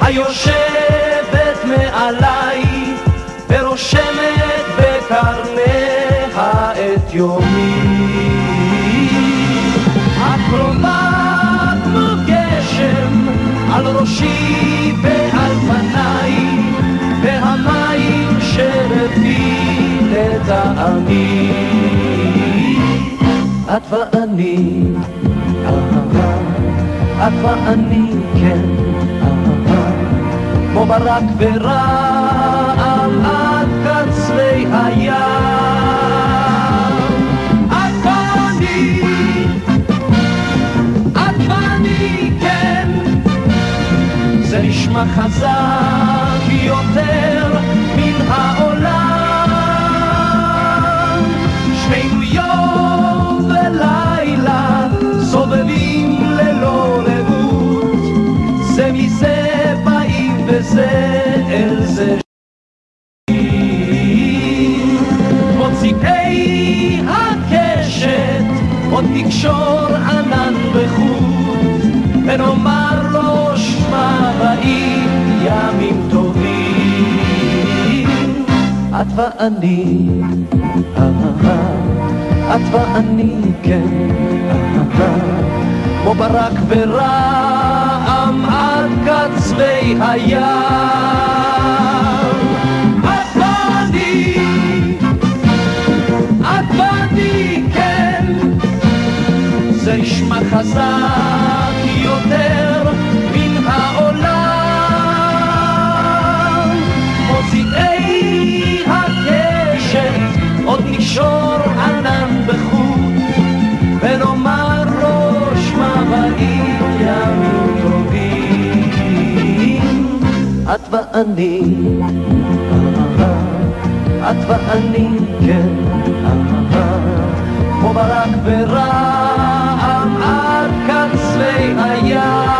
היושבת מעליי ורושמת בקרניה את יומי. הקרובה כמו גשם על ראשי ועל פניי, והמים שבפי לטעמי. את ואני, את ואני, כן, כמו ברק ורעם עד קצווי הים. את ואני, כן, זה נשמע חזק יותר מן העולם. שנינו יום ולילה סובבים ללא ראות, זה מזה באים וזה אל זה שנים. מוציאי הקשת עוד נקשור ענן בחוט, ונאמר לו שמע באים ימים טובים. את ואני, את ואני, כן, כמו ברק ורעם עד קצווי הים. את ואני, כן, זה נשמע חזק יותר מן העולם. מוציאי הקשת עוד נקשור ענן בחוט, ונאמר לו שמע באים ימים טובים. את ואני, את ואני, כן, כמו ברק ורעם עד קצווי הים.